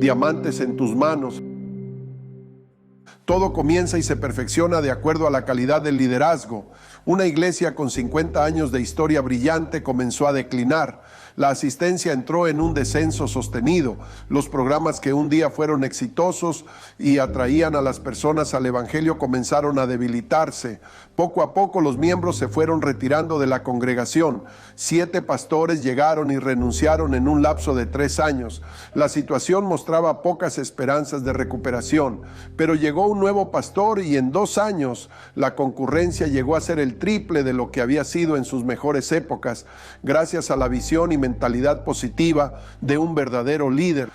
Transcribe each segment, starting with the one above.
Diamantes en tus manos. Todo comienza y se perfecciona de acuerdo a la calidad del liderazgo. Una iglesia con 50 años de historia brillante comenzó a declinar. La asistencia entró en un descenso sostenido. Los programas que un día fueron exitosos y atraían a las personas al evangelio comenzaron a debilitarse. Poco a poco los miembros se fueron retirando de la congregación. 7 pastores llegaron y renunciaron en un lapso de 3 años. La situación mostraba pocas esperanzas de recuperación, pero llegó un nuevo pastor y en 2 años la concurrencia llegó a ser el triple de lo que había sido en sus mejores épocas, gracias a la visión y mentalidad positiva de un verdadero líder.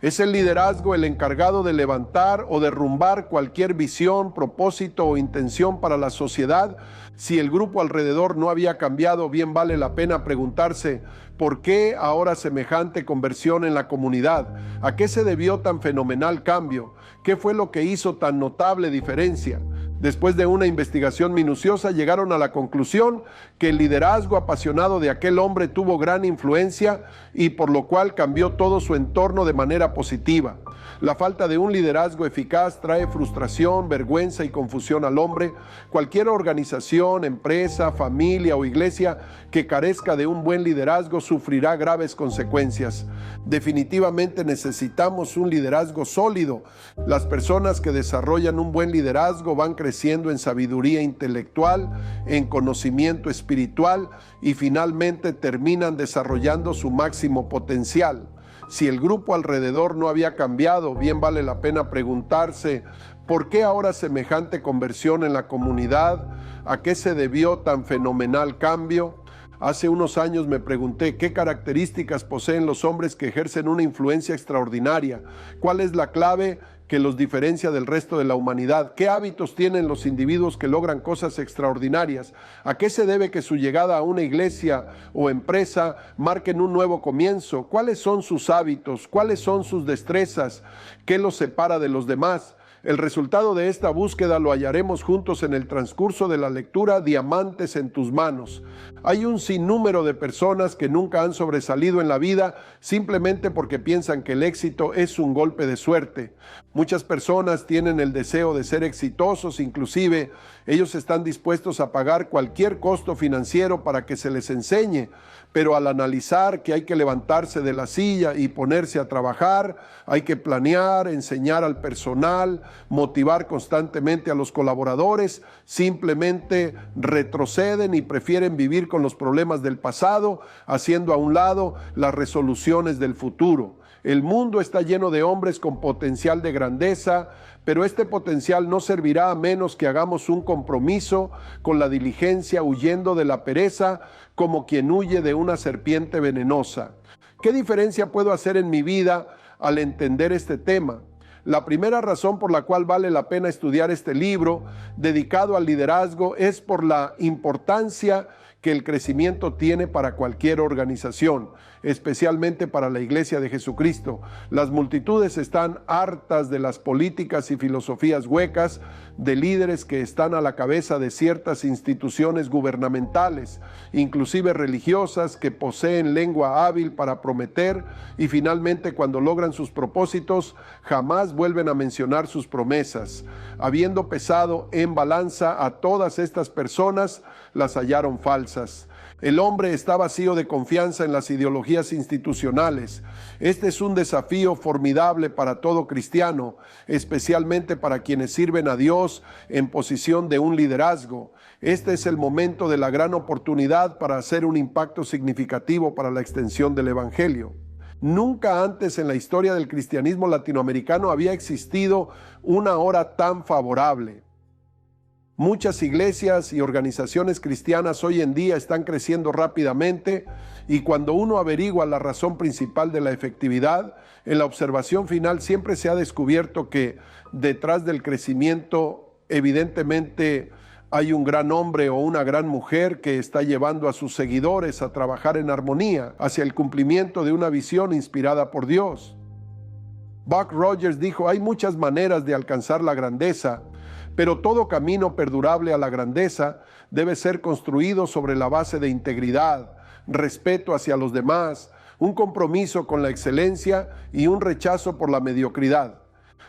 Es el liderazgo el encargado de levantar o derrumbar cualquier visión, propósito o intención para la sociedad. Si el grupo alrededor no había cambiado, bien vale la pena preguntarse, ¿por qué ahora semejante conversión en la comunidad? ¿A qué se debió tan fenomenal cambio? ¿Qué fue lo que hizo tan notable diferencia? Después de una investigación minuciosa, llegaron a la conclusión que el liderazgo apasionado de aquel hombre tuvo gran influencia y por lo cual cambió todo su entorno de manera positiva. La falta de un liderazgo eficaz trae frustración, vergüenza y confusión al hombre. Cualquier organización, empresa, familia o iglesia que carezca de un buen liderazgo sufrirá graves consecuencias. Definitivamente necesitamos un liderazgo sólido. Las personas que desarrollan un buen liderazgo van creciendo en sabiduría intelectual, en conocimiento espiritual y finalmente terminan desarrollando su máximo potencial. Si el grupo alrededor no había cambiado, bien vale la pena preguntarse, ¿por qué ahora semejante conversión en la comunidad? ¿A qué se debió tan fenomenal cambio? Hace unos años me pregunté, ¿qué características poseen los hombres que ejercen una influencia extraordinaria? ¿Cuál es la clave que los diferencia del resto de la humanidad? ¿Qué hábitos tienen los individuos que logran cosas extraordinarias? ¿A qué se debe que su llegada a una iglesia o empresa marquen un nuevo comienzo? ¿Cuáles son sus hábitos? ¿Cuáles son sus destrezas? ¿Qué los separa de los demás? El resultado de esta búsqueda lo hallaremos juntos en el transcurso de la lectura Diamantes en tus manos. Hay un sinnúmero de personas que nunca han sobresalido en la vida simplemente porque piensan que el éxito es un golpe de suerte. Muchas personas tienen el deseo de ser exitosos, inclusive ellos están dispuestos a pagar cualquier costo financiero para que se les enseñe, pero al analizar que hay que levantarse de la silla y ponerse a trabajar, hay que planear, enseñar al personal, motivar constantemente a los colaboradores, simplemente retroceden y prefieren vivir con los problemas del pasado, haciendo a un lado las resoluciones del futuro. El mundo está lleno de hombres con potencial de grandeza, pero este potencial no servirá a menos que hagamos un compromiso con la diligencia, huyendo de la pereza como quien huye de una serpiente venenosa. ¿Qué diferencia puedo hacer en mi vida al entender este tema? La primera razón por la cual vale la pena estudiar este libro dedicado al liderazgo es por la importancia que el crecimiento tiene para cualquier organización, especialmente para la Iglesia de Jesucristo. Las multitudes están hartas de las políticas y filosofías huecas de líderes que están a la cabeza de ciertas instituciones gubernamentales, inclusive religiosas, que poseen lengua hábil para prometer y finalmente cuando logran sus propósitos jamás vuelven a mencionar sus promesas. Habiendo pesado en balanza a todas estas personas, las hallaron falsas. El hombre está vacío de confianza en las ideologías institucionales. Este es un desafío formidable para todo cristiano, especialmente para quienes sirven a Dios en posición de un liderazgo. Este es el momento de la gran oportunidad para hacer un impacto significativo para la extensión del Evangelio. Nunca antes en la historia del cristianismo latinoamericano había existido una hora tan favorable. Muchas iglesias y organizaciones cristianas hoy en día están creciendo rápidamente y cuando uno averigua la razón principal de la efectividad, en la observación final siempre se ha descubierto que detrás del crecimiento evidentemente hay un gran hombre o una gran mujer que está llevando a sus seguidores a trabajar en armonía hacia el cumplimiento de una visión inspirada por Dios. Buck Rogers dijo, hay muchas maneras de alcanzar la grandeza, pero todo camino perdurable a la grandeza debe ser construido sobre la base de integridad, respeto hacia los demás, un compromiso con la excelencia y un rechazo por la mediocridad.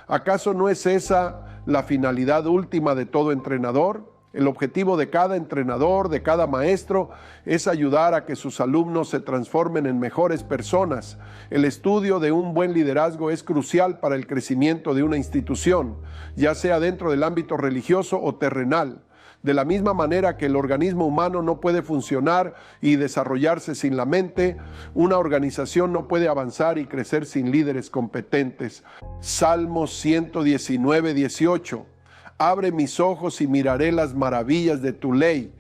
¿Acaso no es esa la finalidad última de todo entrenador? El objetivo de cada entrenador, de cada maestro, es ayudar a que sus alumnos se transformen en mejores personas. El estudio de un buen liderazgo es crucial para el crecimiento de una institución, ya sea dentro del ámbito religioso o terrenal. De la misma manera que el organismo humano no puede funcionar y desarrollarse sin la mente, una organización no puede avanzar y crecer sin líderes competentes. Salmos 119, 18. Abre mis ojos y miraré las maravillas de tu ley.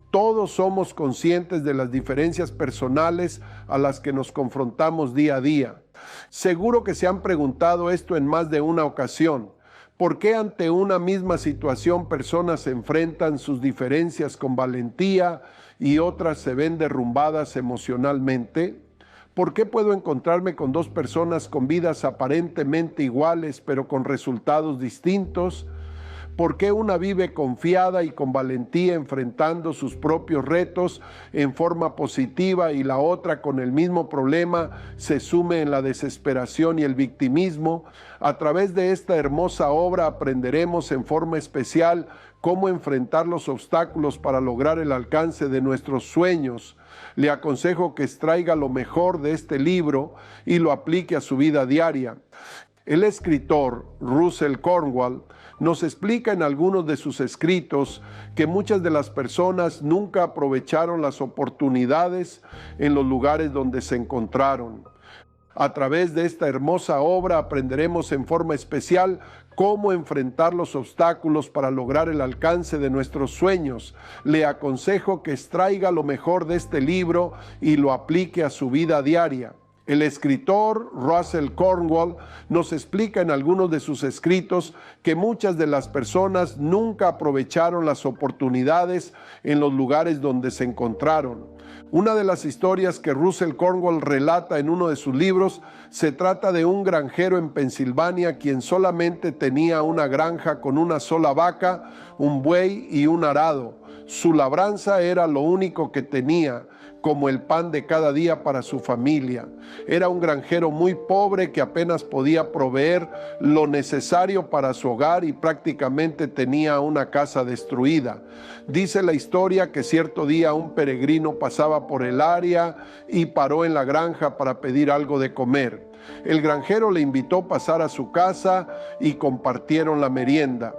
Todos somos conscientes de las diferencias personales a las que nos confrontamos día a día. Seguro que se han preguntado esto en más de una ocasión. ¿Por qué ante una misma situación personas enfrentan sus diferencias con valentía y otras se ven derrumbadas emocionalmente? ¿Por qué puedo encontrarme con dos personas con vidas aparentemente iguales pero con resultados distintos? ¿Por qué una vive confiada y con valentía enfrentando sus propios retos en forma positiva y la otra con el mismo problema se sume en la desesperación y el victimismo? A través de esta hermosa obra aprenderemos en forma especial cómo enfrentar los obstáculos para lograr el alcance de nuestros sueños. Le aconsejo que extraiga lo mejor de este libro y lo aplique a su vida diaria. El escritor Russell Cornwall nos explica en algunos de sus escritos que muchas de las personas nunca aprovecharon las oportunidades en los lugares donde se encontraron. A través de esta hermosa obra aprenderemos en forma especial cómo enfrentar los obstáculos para lograr el alcance de nuestros sueños. Le aconsejo que extraiga lo mejor de este libro y lo aplique a su vida diaria. El escritor Russell Cornwall nos explica en algunos de sus escritos que muchas de las personas nunca aprovecharon las oportunidades en los lugares donde se encontraron. Una de las historias que Russell Cornwall relata en uno de sus libros se trata de un granjero en Pensilvania quien solamente tenía una granja con una sola vaca, un buey y un arado. Su labranza era lo único que tenía, como el pan de cada día para su familia. Era un granjero muy pobre que apenas podía proveer lo necesario para su hogar y prácticamente tenía una casa destruida. Dice la historia que cierto día un peregrino pasaba por el área y paró en la granja para pedir algo de comer. El granjero le invitó a pasar a su casa y compartieron la merienda.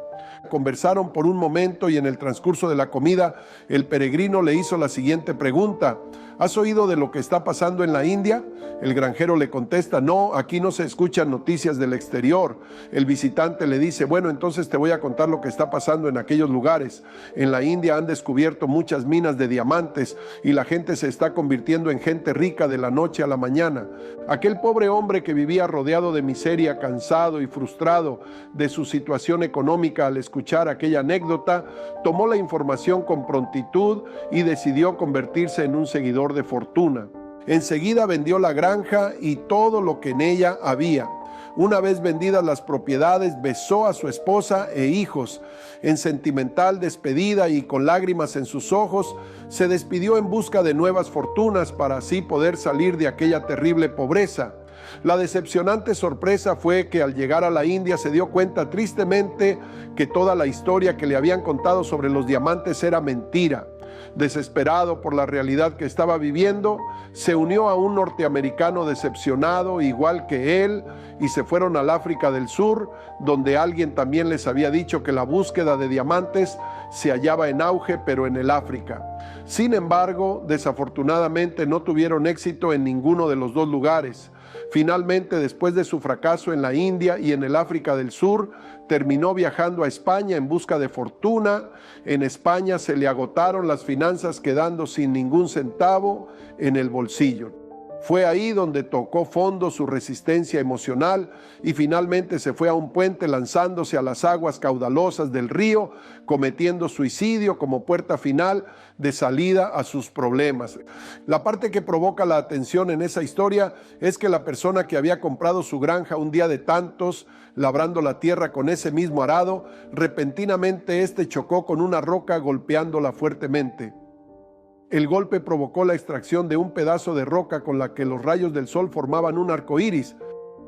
Conversaron por un momento y en el transcurso de la comida, el peregrino le hizo la siguiente pregunta: ¿has oído de lo que está pasando en la India? El granjero le contesta: no, aquí no se escuchan noticias del exterior. El visitante le dice: bueno, entonces te voy a contar lo que está pasando en aquellos lugares. En la India han descubierto muchas minas de diamantes y la gente se está convirtiendo en gente rica de la noche a la mañana. Aquel pobre hombre que vivía rodeado de miseria, cansado y frustrado de su situación económica, al escuchar aquella anécdota, tomó la información con prontitud y decidió convertirse en un seguidor de fortuna. Enseguida vendió la granja y todo lo que en ella había. Una vez vendidas las propiedades, besó a su esposa e hijos. En sentimental despedida y con lágrimas en sus ojos, se despidió en busca de nuevas fortunas para así poder salir de aquella terrible pobreza. La decepcionante sorpresa fue que al llegar a la India se dio cuenta tristemente que toda la historia que le habían contado sobre los diamantes era mentira. Desesperado por la realidad que estaba viviendo, se unió a un norteamericano decepcionado igual que él y se fueron al África del Sur, donde alguien también les había dicho que la búsqueda de diamantes se hallaba en auge, pero en el África. Sin embargo, desafortunadamente no tuvieron éxito en ninguno de los dos lugares. Finalmente, después de su fracaso en la India y en el África del Sur, terminó viajando a España en busca de fortuna. En España se le agotaron las finanzas, quedando sin ningún centavo en el bolsillo. Fue ahí donde tocó fondo su resistencia emocional y finalmente se fue a un puente lanzándose a las aguas caudalosas del río, cometiendo suicidio como puerta final de salida a sus problemas. La parte que provoca la atención en esa historia es que la persona que había comprado su granja un día de tantos, labrando la tierra con ese mismo arado, repentinamente chocó con una roca golpeándola fuertemente. El golpe provocó la extracción de un pedazo de roca con la que los rayos del sol formaban un arco iris.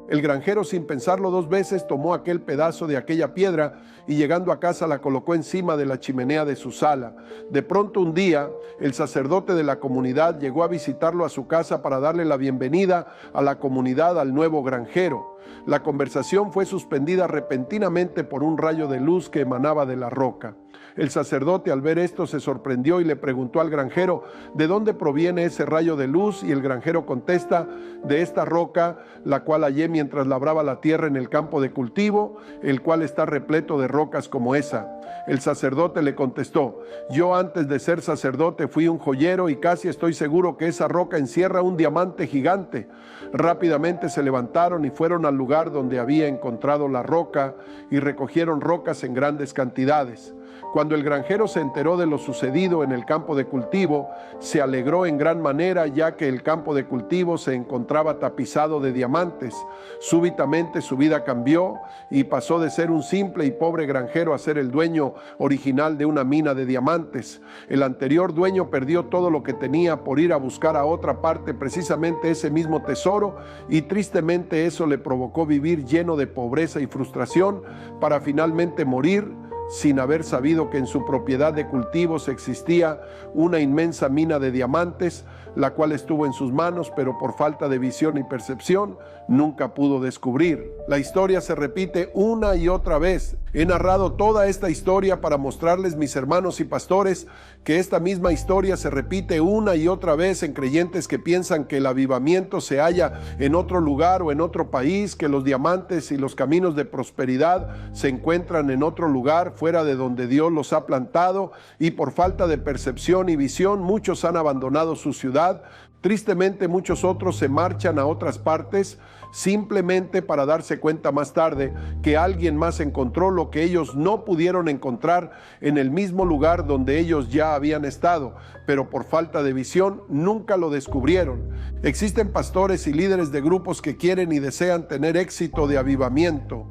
El granjero, sin pensarlo dos veces, tomó aquel pedazo de aquella piedra y llegando a casa la colocó encima de la chimenea de su sala. De pronto un día, el sacerdote de la comunidad llegó a visitarlo a su casa para darle la bienvenida a la comunidad al nuevo granjero. La conversación fue suspendida repentinamente por un rayo de luz que emanaba de la roca. El sacerdote, al ver esto, se sorprendió y le preguntó al granjero de dónde proviene ese rayo de luz, y el granjero contesta: de esta roca, la cual hallé mientras labraba la tierra en el campo de cultivo, el cual está repleto de rocas como esa. El sacerdote le contestó: yo antes de ser sacerdote fui un joyero y casi estoy seguro que esa roca encierra un diamante gigante. Rápidamente se levantaron y fueron al lugar donde había encontrado la roca y recogieron rocas en grandes cantidades. Cuando el granjero se enteró de lo sucedido en el campo de cultivo, se alegró en gran manera, ya que el campo de cultivo se encontraba tapizado de diamantes. Súbitamente su vida cambió y pasó de ser un simple y pobre granjero a ser el dueño original de una mina de diamantes. El anterior dueño perdió todo lo que tenía por ir a buscar a otra parte precisamente ese mismo tesoro, y tristemente eso le provocó vivir lleno de pobreza y frustración, para finalmente morir sin haber sabido que en su propiedad de cultivos existía una inmensa mina de diamantes, la cual estuvo en sus manos, pero por falta de visión y percepción nunca pudo descubrir. La historia se repite una y otra vez. He narrado toda esta historia para mostrarles, mis hermanos y pastores, que esta misma historia se repite una y otra vez en creyentes que piensan que el avivamiento se halla en otro lugar o en otro país, que los diamantes y los caminos de prosperidad se encuentran en otro lugar fuera de donde Dios los ha plantado, y por falta de percepción y visión muchos han abandonado su ciudad. Tristemente, muchos otros se marchan a otras partes simplemente para darse cuenta más tarde que alguien más encontró lo que ellos no pudieron encontrar en el mismo lugar donde ellos ya habían estado, pero por falta de visión nunca lo descubrieron. Existen pastores y líderes de grupos que quieren y desean tener éxito de avivamiento.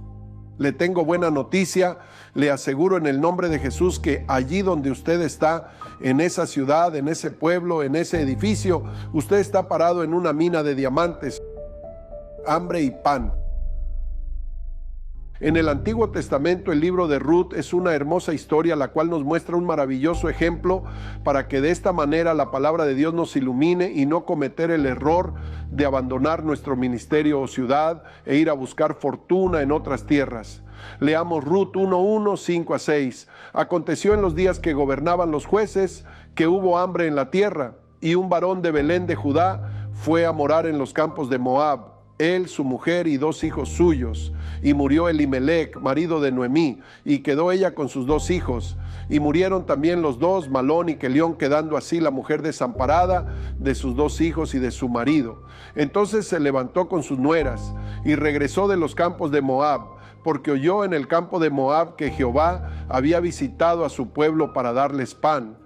Le tengo buena noticia, le aseguro en el nombre de Jesús que allí donde usted está, en esa ciudad, en ese pueblo, en ese edificio, usted está parado en una mina de diamantes, hambre y pan. En el Antiguo Testamento, el libro de Ruth es una hermosa historia, la cual nos muestra un maravilloso ejemplo para que de esta manera la palabra de Dios nos ilumine y no cometer el error de abandonar nuestro ministerio o ciudad e ir a buscar fortuna en otras tierras. Leamos Ruth 1:1, 5-6. Aconteció en los días que gobernaban los jueces que hubo hambre en la tierra, y un varón de Belén de Judá fue a morar en los campos de Moab, él, su mujer y 2 hijos suyos. Y murió Elimelec, marido de Noemí, y quedó ella con sus 2 hijos. Y murieron también los 2, Malón y Quelión, quedando así la mujer desamparada de sus 2 hijos y de su marido. Entonces se levantó con sus nueras y regresó de los campos de Moab, porque oyó en el campo de Moab que Jehová había visitado a su pueblo para darles pan.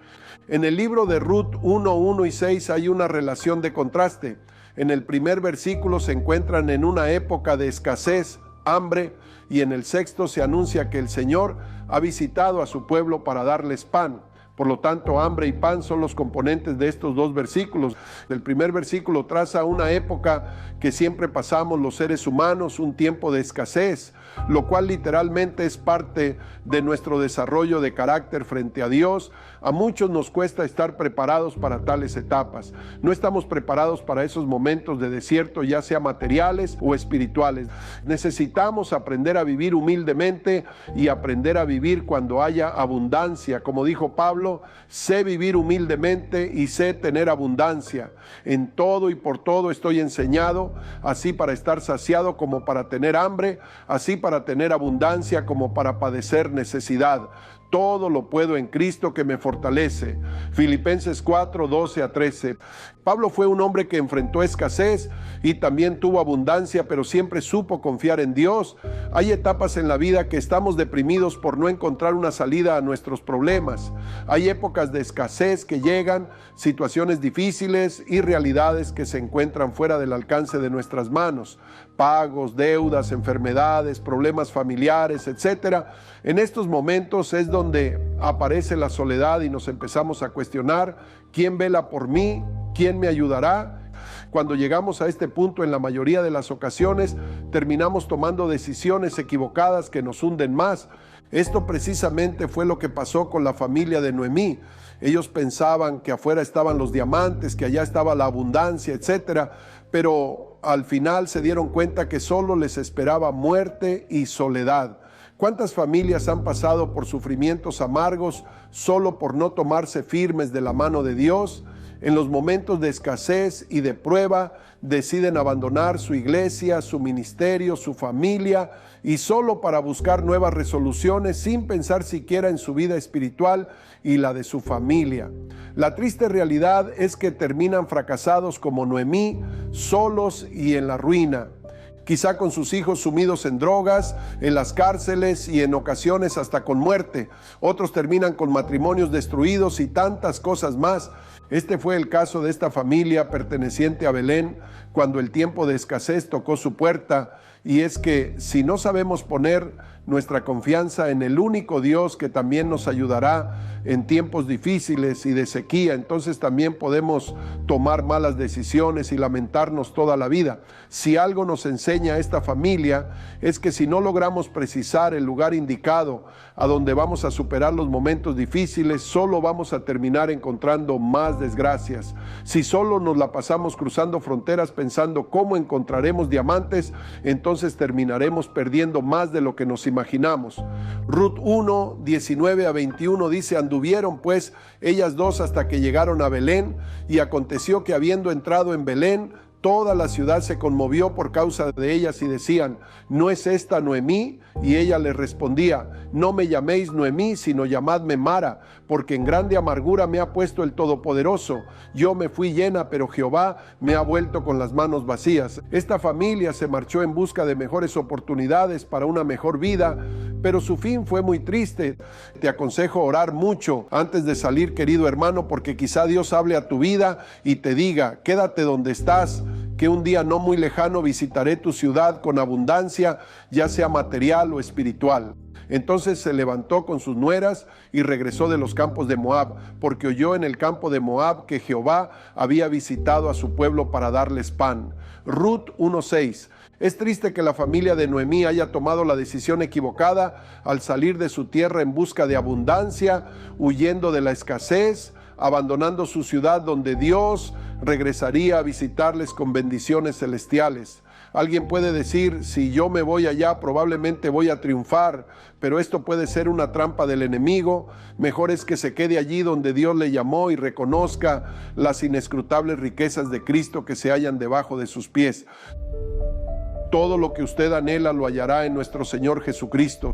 En el libro de Ruth 1:1 y 6 hay una relación de contraste. En el primer versículo se encuentran en una época de escasez, hambre, y en el sexto se anuncia que el Señor ha visitado a su pueblo para darles pan. Por lo tanto, hambre y pan son los componentes de estos 2 versículos. El primer versículo traza una época que siempre pasamos los seres humanos, un tiempo de escasez, lo cual literalmente es parte de nuestro desarrollo de carácter frente a Dios. A muchos nos cuesta estar preparados para tales etapas. No estamos preparados para esos momentos de desierto, ya sea materiales o espirituales. Necesitamos aprender a vivir humildemente y aprender a vivir cuando haya abundancia. Como dijo Pablo, sé vivir humildemente y sé tener abundancia. En todo y por todo estoy enseñado, así para estar saciado como para tener hambre, así para tener abundancia como para padecer necesidad. Todo lo puedo en Cristo que me fortalece. Filipenses 4:12-13. Pablo fue un hombre que enfrentó escasez y también tuvo abundancia, pero siempre supo confiar en Dios. Hay etapas en la vida que estamos deprimidos por no encontrar una salida a nuestros problemas. Hay épocas de escasez que llegan, situaciones difíciles y realidades que se encuentran fuera del alcance de nuestras manos. Pagos, deudas, enfermedades, problemas familiares, etc. En estos momentos es donde donde aparece la soledad y nos empezamos a cuestionar: ¿quién vela por mí? ¿Quién me ayudará? Cuando llegamos a este punto, en la mayoría de las ocasiones, terminamos tomando decisiones equivocadas que nos hunden más. Esto precisamente fue lo que pasó con la familia de Noemí. Ellos pensaban que afuera estaban los diamantes, que allá estaba la abundancia, etcétera, pero al final se dieron cuenta que solo les esperaba muerte y soledad. ¿Cuántas familias han pasado por sufrimientos amargos solo por no tomarse firmes de la mano de Dios? En los momentos de escasez y de prueba, deciden abandonar su iglesia, su ministerio, su familia, y solo para buscar nuevas resoluciones, sin pensar siquiera en su vida espiritual y la de su familia. La triste realidad es que terminan fracasados como Noemí, solos y en la ruina. Quizá con sus hijos sumidos en drogas, en las cárceles y en ocasiones hasta con muerte. Otros terminan con matrimonios destruidos y tantas cosas más. Este fue el caso de esta familia perteneciente a Belén, cuando el tiempo de escasez tocó su puerta. Y es que si no sabemos poner nuestra confianza en el único Dios que también nos ayudará en tiempos difíciles y de sequía, entonces también podemos tomar malas decisiones y lamentarnos toda la vida. Si algo nos enseña esta familia, es que si no logramos precisar el lugar indicado a donde vamos a superar los momentos difíciles, solo vamos a terminar encontrando más desgracias. Si solo nos la pasamos cruzando fronteras pensando cómo encontraremos diamantes, entonces terminaremos perdiendo más de lo que nos imaginamos. Ruth 1, 19 a 21 dice: anduvieron pues ellas dos hasta que llegaron a Belén, y aconteció que habiendo entrado en Belén, toda la ciudad se conmovió por causa de ellas y decían: ¿no es esta Noemí? Y ella les respondía: no me llaméis Noemí, sino llamadme Mara, porque en grande amargura me ha puesto el Todopoderoso. Yo me fui llena, pero Jehová me ha vuelto con las manos vacías. Esta familia se marchó en busca de mejores oportunidades para una mejor vida, pero su fin fue muy triste. Te aconsejo orar mucho antes de salir, querido hermano, porque quizá Dios hable a tu vida y te diga: quédate donde estás, que un día no muy lejano visitaré tu ciudad con abundancia, ya sea material o espiritual. Entonces se levantó con sus nueras y regresó de los campos de Moab, porque oyó en el campo de Moab que Jehová había visitado a su pueblo para darles pan. Ruth 1:6. Es triste que la familia de Noemí haya tomado la decisión equivocada al salir de su tierra en busca de abundancia, huyendo de la escasez, abandonando su ciudad donde Dios regresaría a visitarles con bendiciones celestiales. Alguien puede decir: si yo me voy allá, probablemente voy a triunfar, pero esto puede ser una trampa del enemigo. Mejor es que se quede allí donde Dios le llamó y reconozca las inescrutables riquezas de Cristo que se hallan debajo de sus pies. Todo lo que usted anhela lo hallará en nuestro Señor Jesucristo.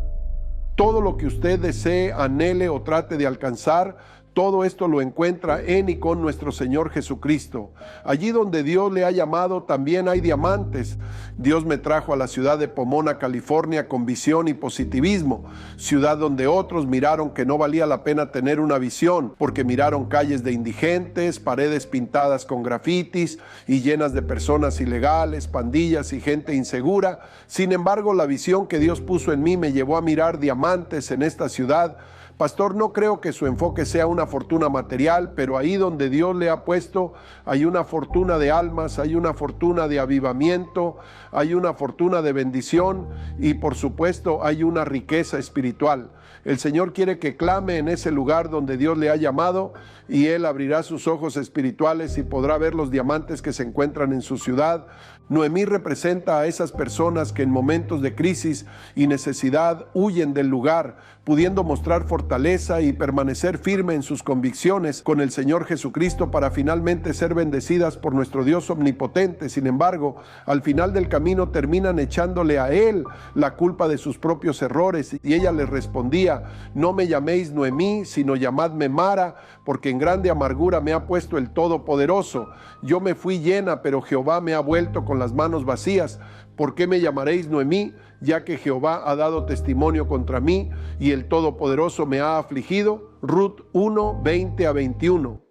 Todo lo que usted desee, anhele o trate de alcanzar, todo esto lo encuentra en y con nuestro Señor Jesucristo. Allí donde Dios le ha llamado también hay diamantes. Dios me trajo a la ciudad de Pomona, California, con visión y positivismo. Ciudad donde otros miraron que no valía la pena tener una visión, porque miraron calles de indigentes, paredes pintadas con grafitis y llenas de personas ilegales, pandillas y gente insegura. Sin embargo, la visión que Dios puso en mí me llevó a mirar diamantes en esta ciudad. Pastor, no creo que su enfoque sea una fortuna material, pero ahí donde Dios le ha puesto hay una fortuna de almas, hay una fortuna de avivamiento, hay una fortuna de bendición y por supuesto hay una riqueza espiritual. El Señor quiere que clame en ese lugar donde Dios le ha llamado y Él abrirá sus ojos espirituales y podrá ver los diamantes que se encuentran en su ciudad. Noemí representa a esas personas que en momentos de crisis y necesidad huyen del lugar, pudiendo mostrar fortaleza y permanecer firme en sus convicciones con el Señor Jesucristo para finalmente ser bendecidas por nuestro Dios omnipotente. Sin embargo, al final del camino terminan echándole a Él la culpa de sus propios errores y ella les respondía: no me llaméis Noemí, sino llamadme Mara, porque en grande amargura me ha puesto el Todopoderoso. Yo me fui llena, pero Jehová me ha vuelto con las manos vacías. ¿Por qué me llamaréis Noemí? Ya que Jehová ha dado testimonio contra mí y el Todopoderoso me ha afligido. Ruth 1, 20 a 21.